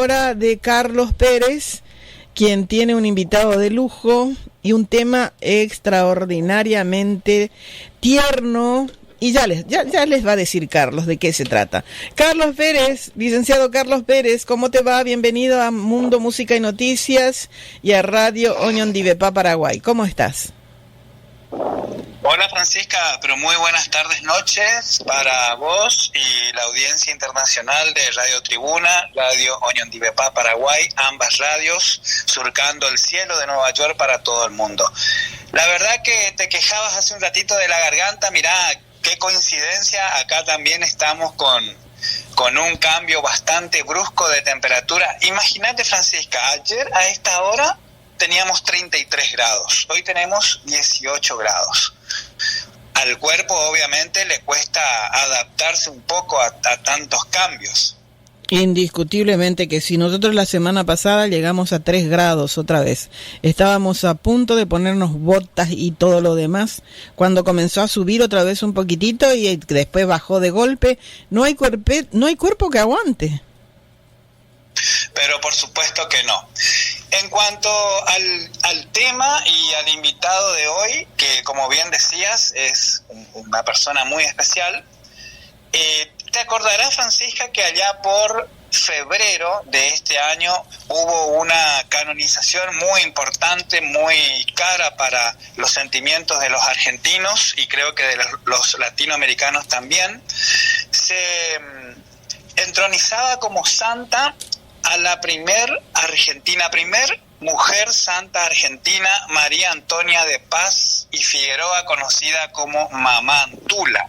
ahora de Carlos Pérez, quien tiene un invitado de lujo y un tema extraordinariamente tierno. Y ya les va a decir Carlos de qué se trata. Carlos Pérez, licenciado Carlos Pérez, ¿cómo te va? Bienvenido a Mundo Música y Noticias y a Radio Oñondivepá, Paraguay. ¿Cómo estás? Hola Francisca, pero muy buenas tardes, noches para vos y la audiencia internacional de Radio Tribuna, Radio Oñondivepá, Paraguay, ambas radios surcando el cielo de Nueva York para todo el mundo. La verdad que te quejabas hace un ratito de la garganta, mirá, qué coincidencia, acá también estamos con un cambio bastante brusco de temperatura. Imagínate Francisca, ayer a esta hora teníamos 33 grados, hoy tenemos 18 grados. Al cuerpo obviamente le cuesta adaptarse un poco a tantos cambios. Indiscutiblemente que sí. Nosotros la semana pasada llegamos a 3 grados otra vez. Estábamos a punto de ponernos botas y todo lo demás. Cuando comenzó a subir otra vez un poquitito y después bajó de golpe, no hay cuerpo que aguante. Pero por supuesto que no. En cuanto al tema y al invitado de hoy, que como bien decías es una persona muy especial, te acordarás Francisca que allá por febrero de este año hubo una canonización muy importante, muy cara para los sentimientos de los argentinos y creo que de los latinoamericanos también. Se entronizaba como santa a la primer mujer santa argentina, María Antonia de Paz y Figueroa, conocida como Mamá Antula.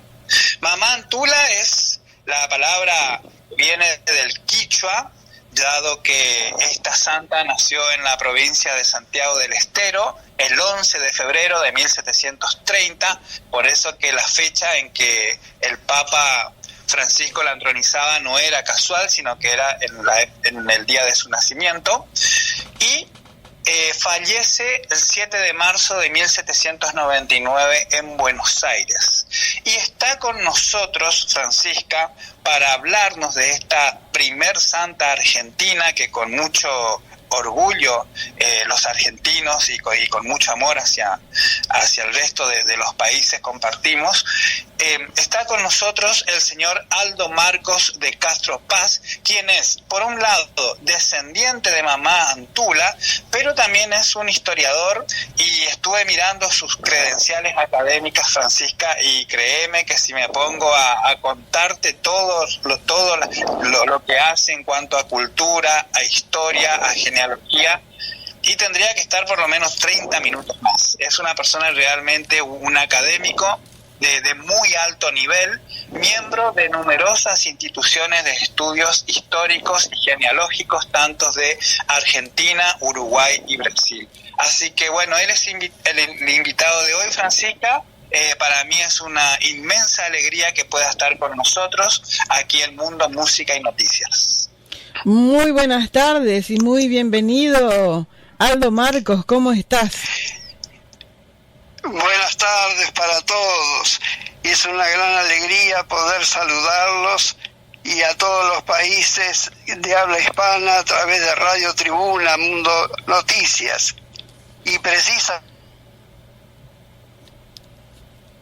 Mamá Antula es la palabra, viene del quichua, dado que esta santa nació en la provincia de Santiago del Estero el 11 de febrero de 1730, por eso que la fecha en que el Papa Francisco la entronizaba no era casual, sino que era en el día de su nacimiento, y fallece el 7 de marzo de 1799 en Buenos Aires. Y está con nosotros, Francisca, para hablarnos de esta primer santa argentina que con mucho orgullo los argentinos y con mucho amor hacia el resto de los países compartimos. Está con nosotros el señor Aldo Marcos de Castro Paz, quien es, por un lado, descendiente de Mamá Antula, pero también es un historiador y estuve mirando sus credenciales académicas, Francisca, y créeme que si me pongo a contarte todo lo que hace en cuanto a cultura, a historia, a genealogía, y tendría que estar por lo menos 30 minutos más. Es una persona realmente un académico de muy alto nivel, miembro de numerosas instituciones de estudios históricos y genealógicos, tanto de Argentina, Uruguay y Brasil. Así que bueno, él es el invitado de hoy, Francisca. Para mí es una inmensa alegría que pueda estar con nosotros aquí en Mundo Música y Noticias. Muy buenas tardes y muy bienvenido, Aldo Marcos, ¿cómo estás? Buenas tardes para todos. Es una gran alegría poder saludarlos y a todos los países de habla hispana a través de Radio Tribuna, Mundo Noticias. Y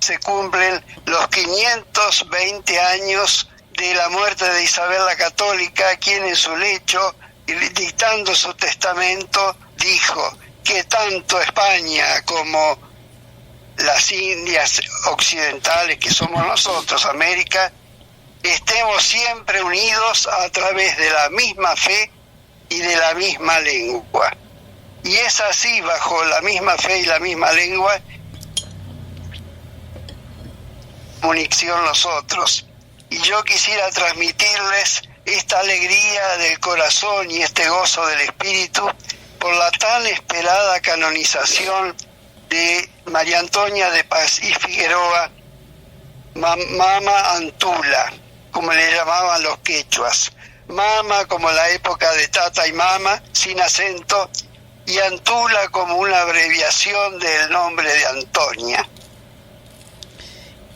se cumplen los 520 años de la muerte de Isabel la Católica, quien en su lecho, dictando su testamento, dijo que tanto España como las Indias occidentales, que somos nosotros, América, estemos siempre unidos a través de la misma fe y de la misma lengua. Y es así, bajo la misma fe y la misma lengua, comunicación nosotros. Y yo quisiera transmitirles esta alegría del corazón y este gozo del espíritu por la tan esperada canonización de María Antonia de Paz y Figueroa, Mama Antula, como le llamaban los quechuas. Mama como la época de Tata y Mama, sin acento, y Antula como una abreviación del nombre de Antonia.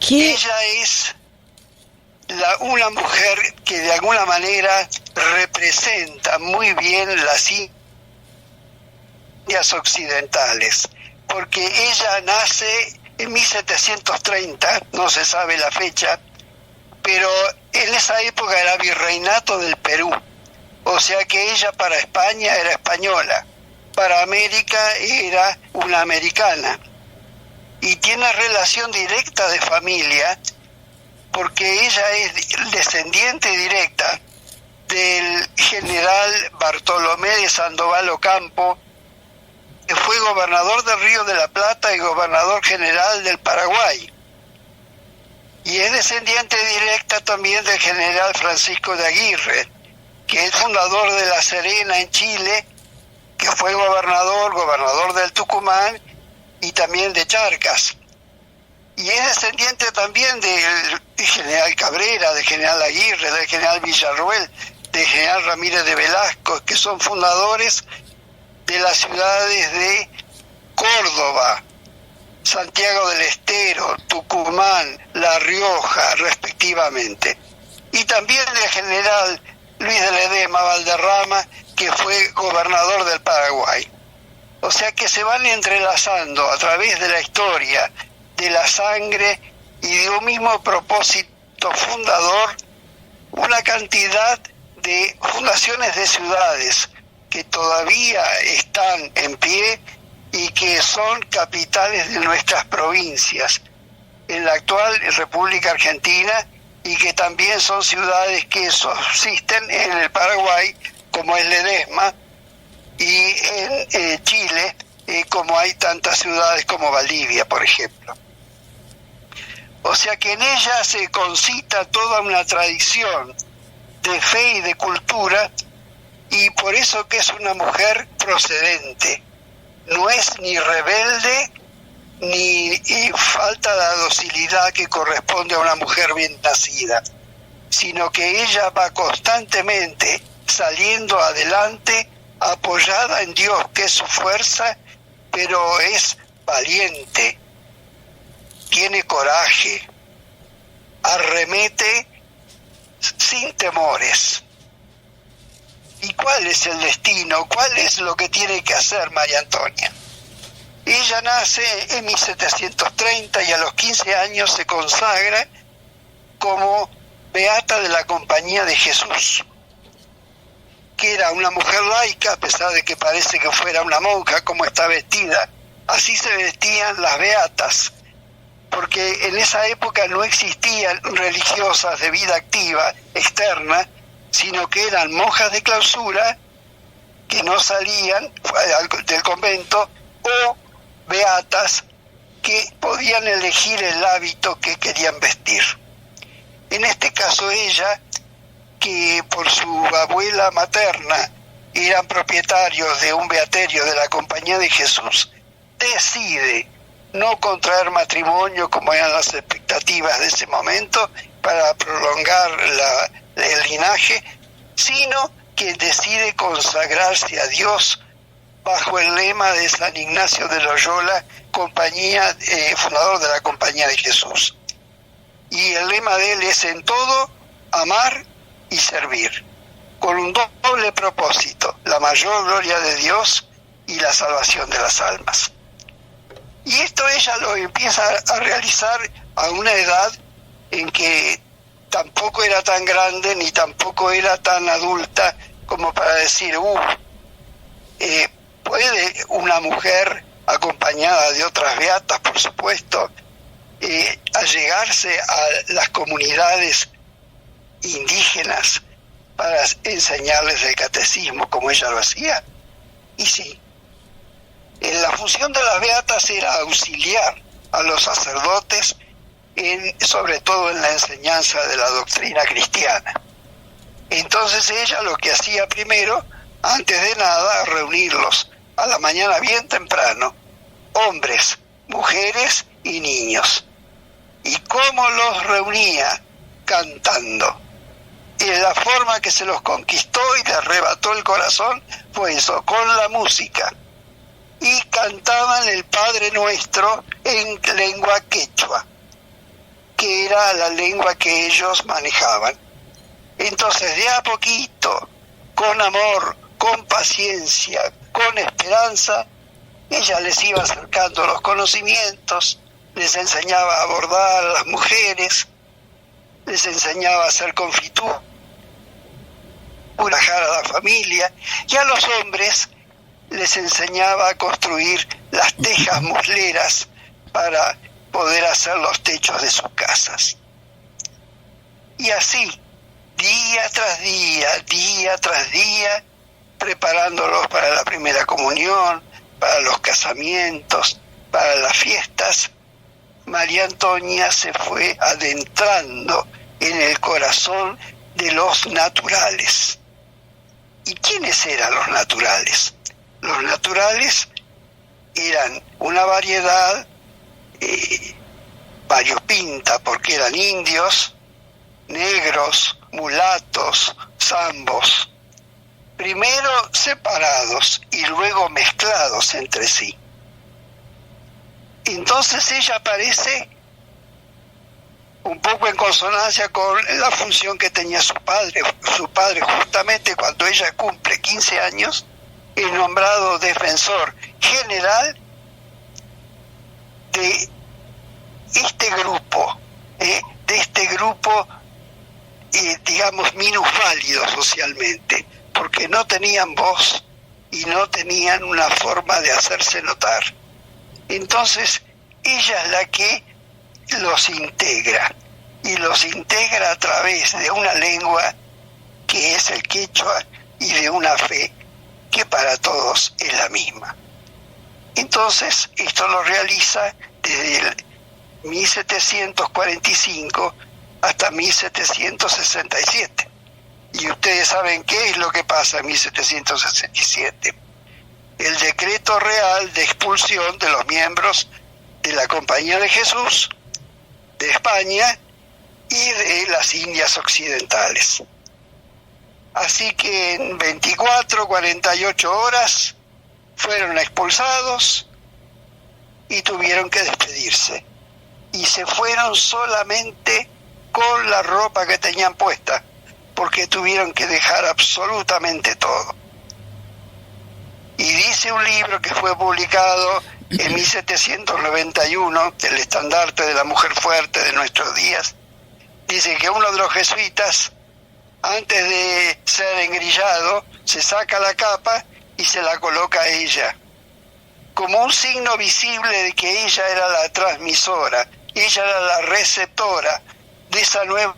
¿Qué? Ella es una mujer que de alguna manera representa muy bien las Indias occidentales, porque ella nace en 1730, no se sabe la fecha, pero en esa época era virreinato del Perú, o sea que ella para España era española, para América era una americana, y tiene relación directa de familia, porque ella es descendiente directa del general Bartolomé de Sandoval Ocampo, que fue gobernador del Río de la Plata y gobernador general del Paraguay. Y es descendiente directa también del general Francisco de Aguirre, que es fundador de La Serena en Chile, que fue gobernador del Tucumán y también de Charcas. Y es descendiente también del general Cabrera, del general Aguirre, del general Villarroel, del general Ramírez de Velasco, que son fundadores de las ciudades de Córdoba, Santiago del Estero, Tucumán, La Rioja, respectivamente. Y también del general Luis de Ledesma Valderrama, que fue gobernador del Paraguay. O sea que se van entrelazando a través de la historia, de la sangre y de un mismo propósito fundador, una cantidad de fundaciones de ciudades que todavía están en pie y que son capitales de nuestras provincias en la actual República Argentina, y que también son ciudades que subsisten en el Paraguay, como es Ledesma, y en Chile, como hay tantas ciudades como Valdivia, por ejemplo. O sea que en ella se concita toda una tradición de fe y de cultura, y por eso que es una mujer procedente. No es ni rebelde, ni falta la docilidad que corresponde a una mujer bien nacida, sino que ella va constantemente saliendo adelante, apoyada en Dios, que es su fuerza, pero es valiente, tiene coraje, arremete sin temores. ¿Y cuál es el destino? ¿Cuál es lo que tiene que hacer María Antonia? Ella nace en 1730 y a los 15 años se consagra como beata de la Compañía de Jesús, que era una mujer laica, a pesar de que parece que fuera una monja como está vestida. Así se vestían las beatas, porque en esa época no existían religiosas de vida activa externa, sino que eran monjas de clausura que no salían del convento, o beatas que podían elegir el hábito que querían vestir. En este caso ella, que por su abuela materna eran propietarios de un beaterio de la Compañía de Jesús, decide no contraer matrimonio como eran las expectativas de ese momento para prolongar el linaje, sino que decide consagrarse a Dios bajo el lema de San Ignacio de Loyola, fundador de la Compañía de Jesús. Y el lema de él es: en todo amar y servir, con un doble propósito: la mayor gloria de Dios y la salvación de las almas. Y esto ella lo empieza a realizar a una edad en que tampoco era tan grande ni tampoco era tan adulta como para decir, ¿puede una mujer acompañada de otras beatas, por supuesto, allegarse a las comunidades indígenas para enseñarles el catecismo como ella lo hacía? Y sí, la función de las beatas era auxiliar a los sacerdotes, sobre todo en la enseñanza de la doctrina cristiana. Entonces ella lo que hacía primero, antes de nada, reunirlos a la mañana bien temprano, hombres, mujeres y niños. ¿Y cómo los reunía? Cantando. Y la forma que se los conquistó y les arrebató el corazón fue eso, con la música. Y cantaban el Padre Nuestro en lengua quechua. que era la lengua que ellos manejaban. Entonces, de a poquito, con amor, con paciencia, con esperanza, ella les iba acercando los conocimientos, les enseñaba a abordar a las mujeres, les enseñaba a hacer confitura, a la familia, y a los hombres les enseñaba a construir las tejas musleras para poder hacer los techos de sus casas. Y así, día tras día, preparándolos para la primera comunión, para los casamientos, para las fiestas, María Antonia se fue adentrando en el corazón de los naturales. ¿Y quiénes eran los naturales? Los naturales eran una variedad variopinta, porque eran indios, negros, mulatos, zambos, primero separados y luego mezclados entre sí. Entonces ella aparece un poco en consonancia con la función que tenía su padre. Su padre, justamente cuando ella cumple 15 años, es nombrado defensor general de este grupo, digamos, minusválido socialmente, porque no tenían voz y no tenían una forma de hacerse notar. Entonces, ella es la que los integra, y los integra a través de una lengua que es el quechua y de una fe que para todos es la misma. Entonces, esto lo realiza desde el 1745 hasta 1767. Y ustedes saben qué es lo que pasa en 1767. El decreto real de expulsión de los miembros de la Compañía de Jesús, de España y de las Indias Occidentales. Así que en 48 horas fueron expulsados y tuvieron que despedirse. Y se fueron solamente con la ropa que tenían puesta, porque tuvieron que dejar absolutamente todo. Y dice un libro que fue publicado en 1791, el estandarte de la mujer fuerte de nuestros días, dice que uno de los jesuitas, antes de ser engrillado, se saca la capa y se la coloca a ella, como un signo visible de que ella era la transmisora, ella era la receptora de esa nueva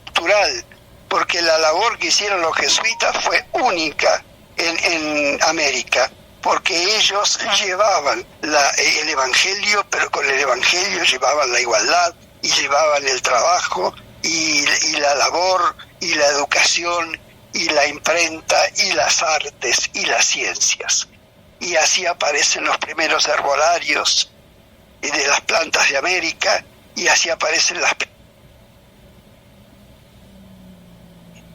cultural, porque la labor que hicieron los jesuitas fue única en América, porque ellos llevaban el evangelio, pero con el evangelio llevaban la igualdad y llevaban el trabajo y la labor y la educación y la imprenta y las artes y las ciencias. Y así aparecen los primeros herbolarios de las plantas de América, y así aparecen las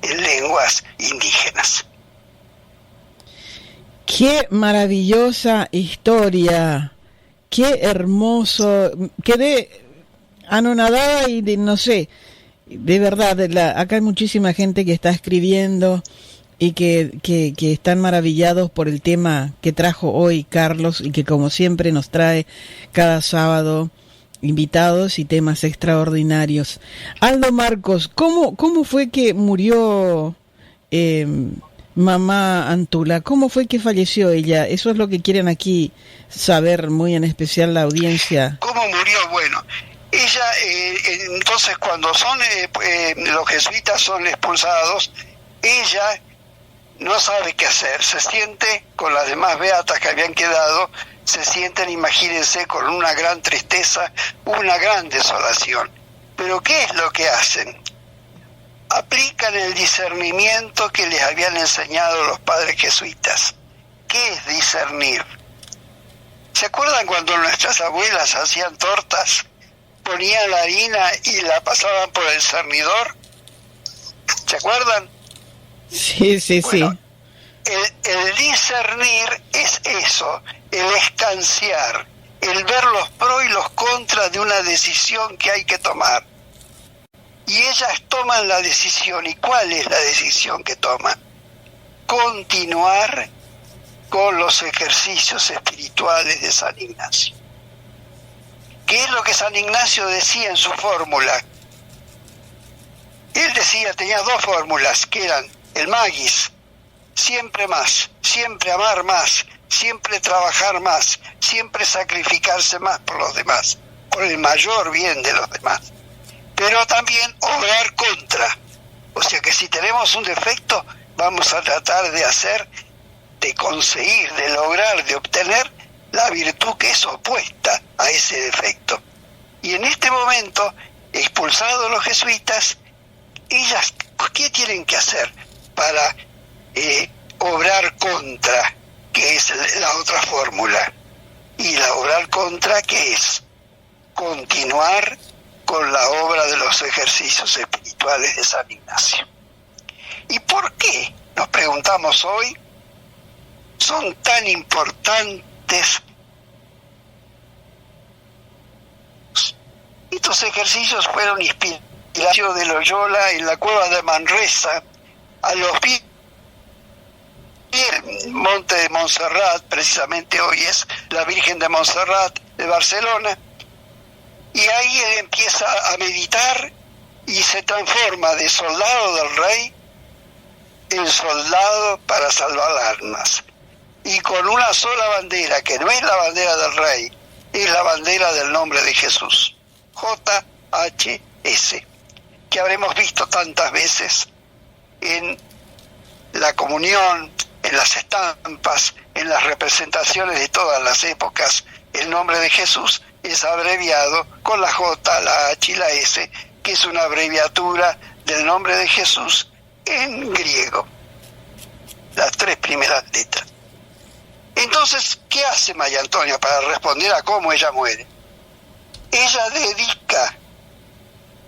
lenguas indígenas. Qué maravillosa historia, qué hermoso. Quedé anonadada y no sé, de verdad, acá hay muchísima gente que está escribiendo y que están maravillados por el tema que trajo hoy Carlos, y que como siempre nos trae cada sábado invitados y temas extraordinarios. Aldo Marcos, ¿cómo fue que murió mamá Antula? ¿Cómo fue que falleció ella? Eso es lo que quieren aquí saber, muy en especial la audiencia. ¿Cómo murió? Bueno, ella, entonces cuando los jesuitas son expulsados, ella no sabe qué hacer, se siente con las demás beatas que habían quedado, se sienten, imagínense, con una gran tristeza, una gran desolación. Pero ¿qué es lo que hacen? Aplican el discernimiento que les habían enseñado los padres jesuitas. ¿Qué es discernir? ¿Se acuerdan cuando nuestras abuelas hacían tortas? Ponían la harina y la pasaban por el cernidor. ¿Se acuerdan? Sí, bueno, sí. El discernir es eso, el escanciar, el ver los pros y los contras de una decisión que hay que tomar. Y ellas toman la decisión. ¿Y cuál es la decisión que toman? Continuar con los ejercicios espirituales de San Ignacio. ¿Qué es lo que San Ignacio decía en su fórmula? Él decía, tenía dos fórmulas, que eran el magis, siempre más, siempre amar más, siempre trabajar más, siempre sacrificarse más por los demás, por el mayor bien de los demás. Pero también obrar contra. O sea que si tenemos un defecto, vamos a tratar de conseguir, de lograr, de obtener la virtud que es opuesta a ese defecto. Y en este momento, expulsados los jesuitas, ellas, ¿qué tienen que hacer para obrar contra, que es la otra fórmula? Y la obrar contra, que es continuar con la obra de los ejercicios espirituales de San Ignacio. ¿Y por qué, nos preguntamos hoy, son tan importantes estos ejercicios? Fueron inspiración de Loyola en la cueva de Manresa, a los pies del monte de Montserrat, precisamente hoy es la Virgen de Montserrat de Barcelona, y ahí él empieza a meditar y se transforma de soldado del rey en soldado para salvar almas, y con una sola bandera, que no es la bandera del rey, es la bandera del nombre de Jesús, JHS, que habremos visto tantas veces en la comunión, en las estampas, en las representaciones de todas las épocas. El nombre de Jesús es abreviado con la J, la H y la S, que es una abreviatura del nombre de Jesús en griego, las tres primeras letras. Entonces, ¿qué hace María Antonia para responder a cómo ella muere? Ella dedica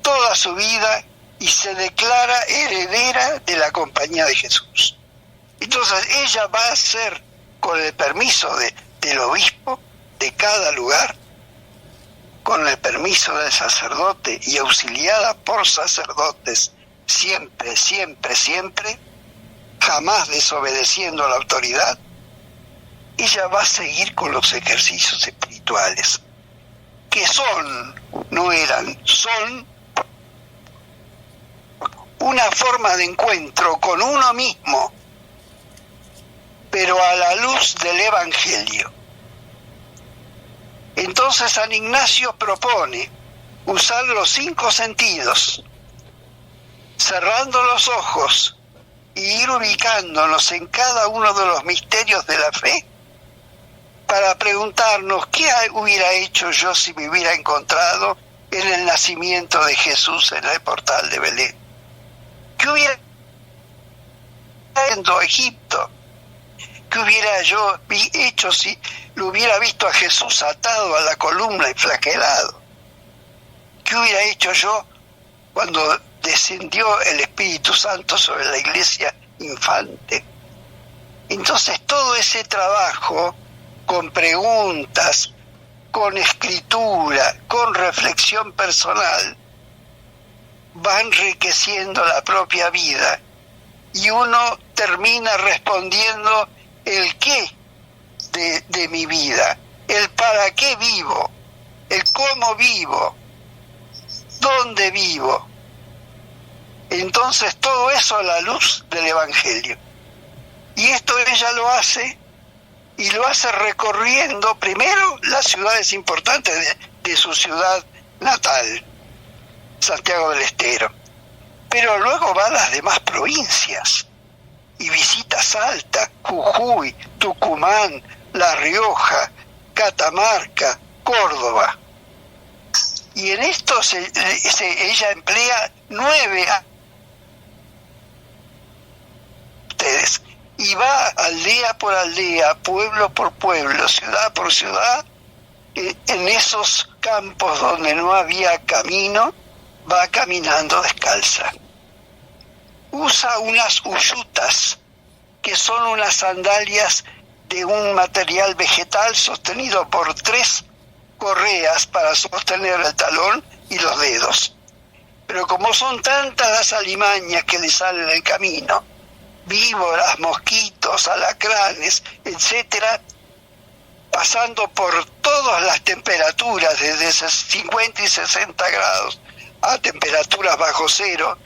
toda su vida y se declara heredera de la Compañía de Jesús. Entonces ella va a ser, con el permiso del obispo de cada lugar, con el permiso del sacerdote y auxiliada por sacerdotes, siempre, siempre, siempre, jamás desobedeciendo a la autoridad, ella va a seguir con los ejercicios espirituales, que son una forma de encuentro con uno mismo, pero a la luz del Evangelio. Entonces San Ignacio propone usar los 5 sentidos, cerrando los ojos y ir ubicándonos en cada uno de los misterios de la fe, para preguntarnos qué hubiera hecho yo si me hubiera encontrado en el nacimiento de Jesús en el portal de Belén. ¿Qué hubiera hecho a Egipto? ¿Qué hubiera yo hecho si lo hubiera visto a Jesús atado a la columna y flagelado? ¿Qué hubiera hecho yo cuando descendió el Espíritu Santo sobre la iglesia infante? Entonces todo ese trabajo, con preguntas, con escritura, con reflexión personal, va enriqueciendo la propia vida, y uno termina respondiendo el qué de mi vida, el para qué vivo, el cómo vivo, dónde vivo. Entonces todo eso a la luz del Evangelio. Y esto ella lo hace, y lo hace recorriendo primero las ciudades importantes de su ciudad natal, Santiago del Estero, pero luego va a las demás provincias y visita Salta, Jujuy, Tucumán, La Rioja, Catamarca, Córdoba. Y en esto ella emplea 9 años y va aldea por aldea, pueblo por pueblo, ciudad por ciudad, en esos campos donde no había camino, va caminando descalza. Usa unas uyutas, que son unas sandalias de un material vegetal sostenido por 3 correas para sostener el talón y los dedos. Pero como son tantas las alimañas que le salen en el camino, víboras, mosquitos, alacranes, etcétera, pasando por todas las temperaturas, desde 50 y 60 grados a temperaturas bajo cero,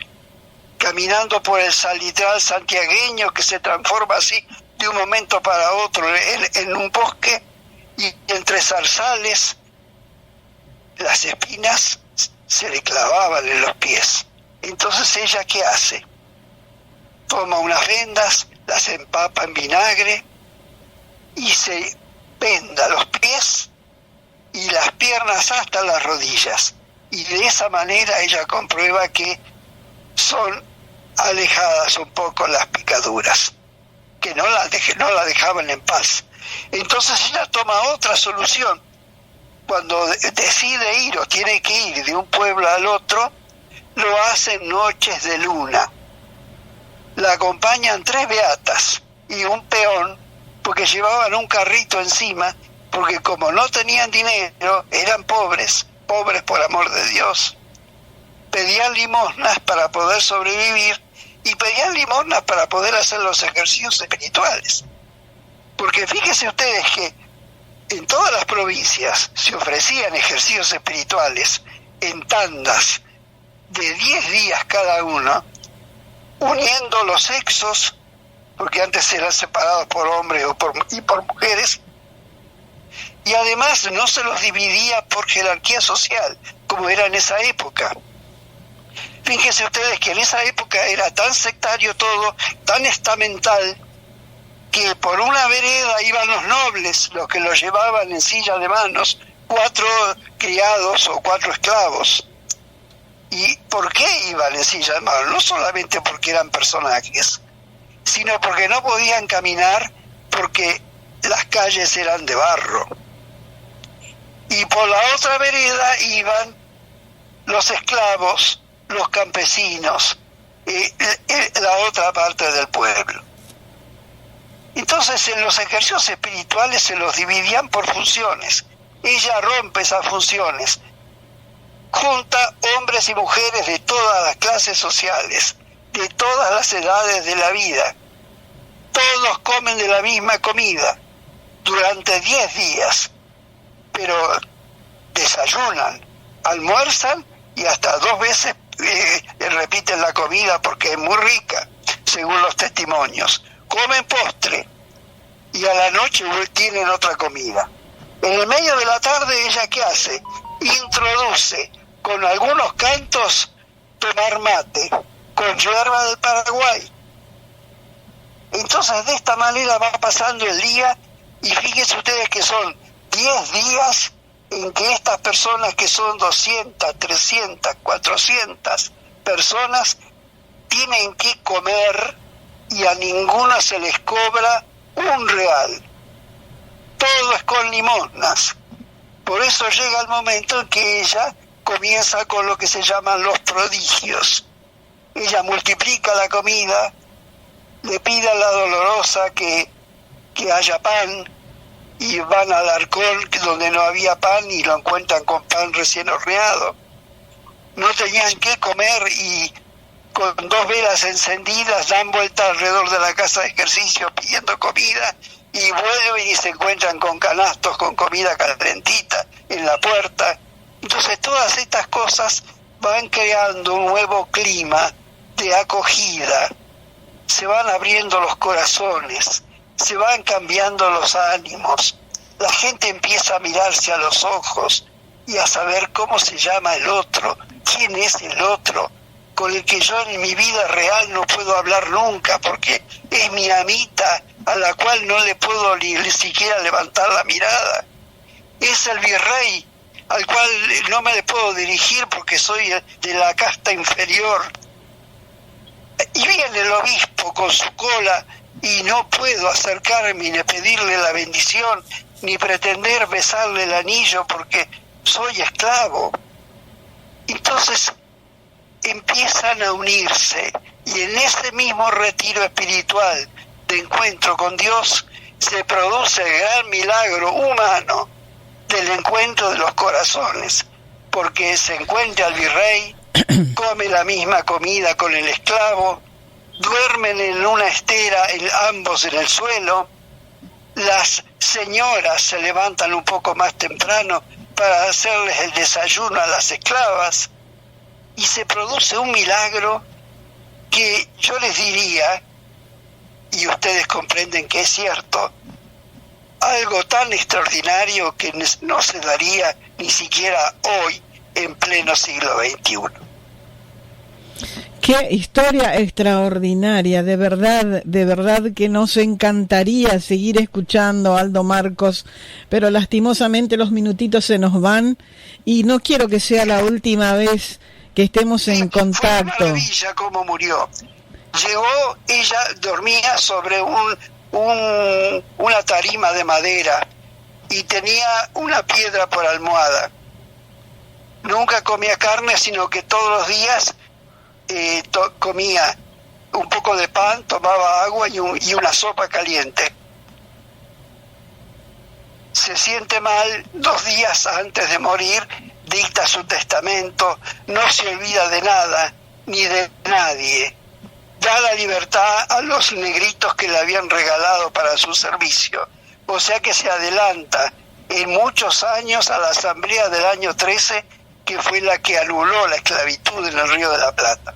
caminando por el salitral santiagueño que se transforma así de un momento para otro en un bosque, y entre zarzales las espinas se le clavaban en los pies. Entonces ella, ¿qué hace? Toma unas vendas, las empapa en vinagre y se venda los pies y las piernas hasta las rodillas, y de esa manera ella comprueba que son alejadas un poco las picaduras, que no la dejaban en paz. Entonces ella toma otra solución. Cuando decide ir o tiene que ir de un pueblo al otro, lo hace en noches de luna. La acompañan 3 beatas y un peón, porque llevaban un carrito encima, porque como no tenían dinero, eran pobres por amor de Dios. Pedían limosnas para poder sobrevivir y pedían limosnas para poder hacer los ejercicios espirituales. Porque fíjense ustedes que en todas las provincias se ofrecían ejercicios espirituales en tandas de 10 días cada uno, uniendo los sexos, porque antes eran separados por hombres y por mujeres, y además no se los dividía por jerarquía social, como era en esa época. Fíjense ustedes que en esa época era tan sectario todo, tan estamental, que por una vereda iban los nobles, los que los llevaban en silla de manos, 4 criados o 4 esclavos. ¿Y por qué iban en silla de manos? No solamente porque eran personajes, sino porque no podían caminar, porque las calles eran de barro. Y por la otra vereda iban los esclavos, los campesinos, la otra parte del pueblo. Entonces en los ejercicios espirituales se los dividían por funciones. Ella rompe esas funciones, junta hombres y mujeres de todas las clases sociales, de todas las edades de la vida. Todos comen de la misma comida durante 10 días, pero desayunan, almuerzan y hasta 2 veces repiten la comida porque es muy rica, según los testimonios. Comen postre y a la noche tienen otra comida. En el medio de la tarde, ¿ella qué hace? Introduce con algunos cantos tomar mate con yerba del Paraguay. Entonces de esta manera va pasando el día, y fíjense ustedes que son 10 días en que estas personas, que son 200, 300, 400 personas, tienen que comer, y a ninguna se les cobra un real. Todo es con limosnas. Por eso llega el momento en que ella comienza con lo que se llaman los prodigios. Ella multiplica la comida, le pide a la Dolorosa que haya pan, y van al Arcón, donde no había pan, y lo encuentran con pan recién horneado. No tenían que comer, y con 2 velas encendidas dan vuelta alrededor de la casa de ejercicio pidiendo comida, y vuelven y se encuentran con canastos con comida calentita en la puerta. Entonces todas estas cosas van creando un nuevo clima de acogida, se van abriendo los corazones, se van cambiando los ánimos, la gente empieza a mirarse a los ojos y a saber cómo se llama el otro, quién es el otro, con el que yo en mi vida real no puedo hablar nunca, porque es mi amita a la cual no le puedo ni siquiera levantar la mirada. Es el virrey al cual no me le puedo dirigir porque soy de la casta inferior. Y viene el obispo con su cola y no puedo acercarme ni pedirle la bendición, ni pretender besarle el anillo porque soy esclavo. Entonces empiezan a unirse, y en ese mismo retiro espiritual de encuentro con Dios se produce el gran milagro humano de del encuentro de los corazones, porque se encuentra el virrey, come la misma comida con el esclavo, duermen en una estera ambos en el suelo, las señoras se levantan un poco más temprano para hacerles el desayuno a las esclavas, y se produce un milagro que yo les diría, y ustedes comprenden que es cierto, algo tan extraordinario que no se daría ni siquiera hoy en pleno siglo XXI. Qué historia extraordinaria, de verdad que nos encantaría seguir escuchando a Aldo Marcos, pero lastimosamente los minutitos se nos van y no quiero que sea la última vez que estemos en contacto. Fue una maravilla cómo murió. Llegó, ella dormía sobre una tarima de madera y tenía una piedra por almohada. Nunca comía carne, sino que todos los días comía un poco de pan, tomaba agua y una sopa caliente. Se siente mal 2 días antes de morir, dicta su testamento, no se olvida de nada ni de nadie. Da la libertad a los negritos que le habían regalado para su servicio. O sea que se adelanta en muchos años a la asamblea del año 13, que fue la que anuló la esclavitud en el Río de la Plata.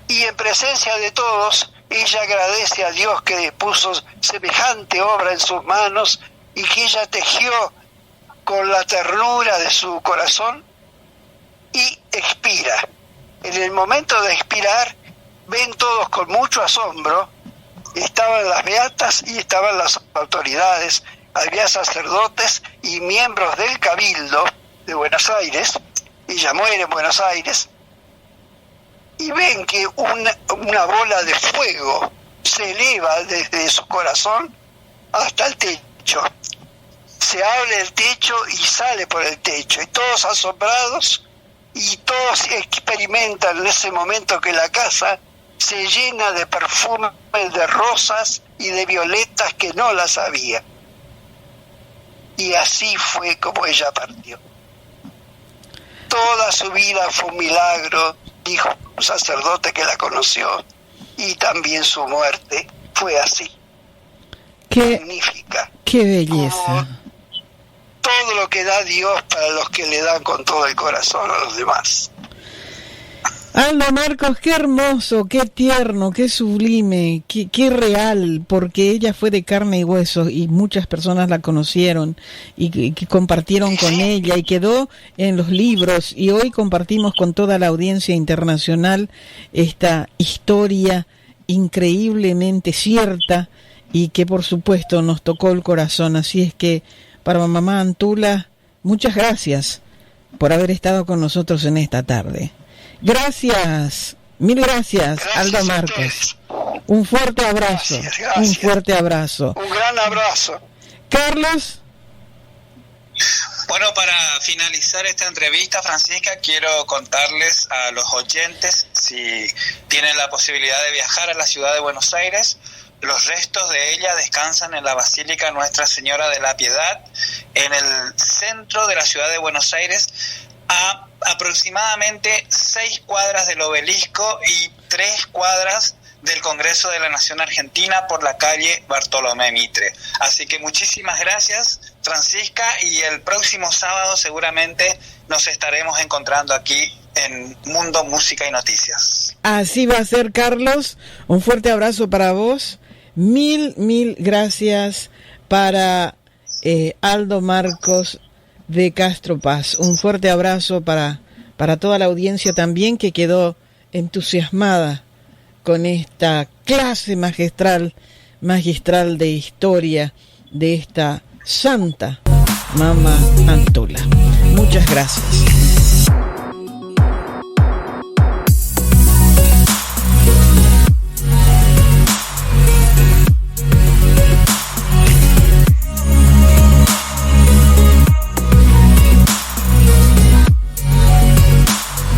Y en presencia de todos, ella agradece a Dios que puso semejante obra en sus manos y que ella tejió con la ternura de su corazón, y expira. En el momento de expirar, ven todos con mucho asombro, estaban las beatas y estaban las autoridades, había sacerdotes y miembros del Cabildo de Buenos Aires. Ella muere en Buenos Aires, y ven que una bola de fuego se eleva desde su corazón hasta el techo. Se abre el techo y sale por el techo, y todos asombrados, y todos experimentan en ese momento que la casa se llena de perfumes de rosas y de violetas que no las había. Y así fue como ella partió. Toda su vida fue un milagro, dijo un sacerdote que la conoció, y también su muerte fue así. Magnífica. ¡Qué belleza! Como todo lo que da Dios para los que le dan con todo el corazón a los demás. Aldo Marcos, qué hermoso, qué tierno, qué sublime, qué real, porque ella fue de carne y hueso y muchas personas la conocieron y que compartieron con ella y quedó en los libros, y hoy compartimos con toda la audiencia internacional esta historia increíblemente cierta y que por supuesto nos tocó el corazón. Así es que para mamá Antula, muchas gracias por haber estado con nosotros en esta tarde. Gracias, mil gracias, Aldo Marcos. Un fuerte abrazo, gracias. Un fuerte abrazo. Un gran abrazo. Carlos. Bueno, para finalizar esta entrevista, Francisca, quiero contarles a los oyentes, si tienen la posibilidad de viajar a la ciudad de Buenos Aires, los restos de ella descansan en la Basílica Nuestra Señora de la Piedad, en el centro de la ciudad de Buenos Aires, a aproximadamente 6 cuadras del Obelisco y 3 cuadras del Congreso de la Nación Argentina por la calle Bartolomé Mitre. Así que muchísimas gracias, Francisca, y el próximo sábado seguramente nos estaremos encontrando aquí en Mundo, Música y Noticias. Así va a ser, Carlos. Un fuerte abrazo para vos. Mil gracias para Aldo Marcos de Castro Paz. Un fuerte abrazo para toda la audiencia también, que quedó entusiasmada con esta clase magistral de historia de esta santa Mama Antula. Muchas gracias.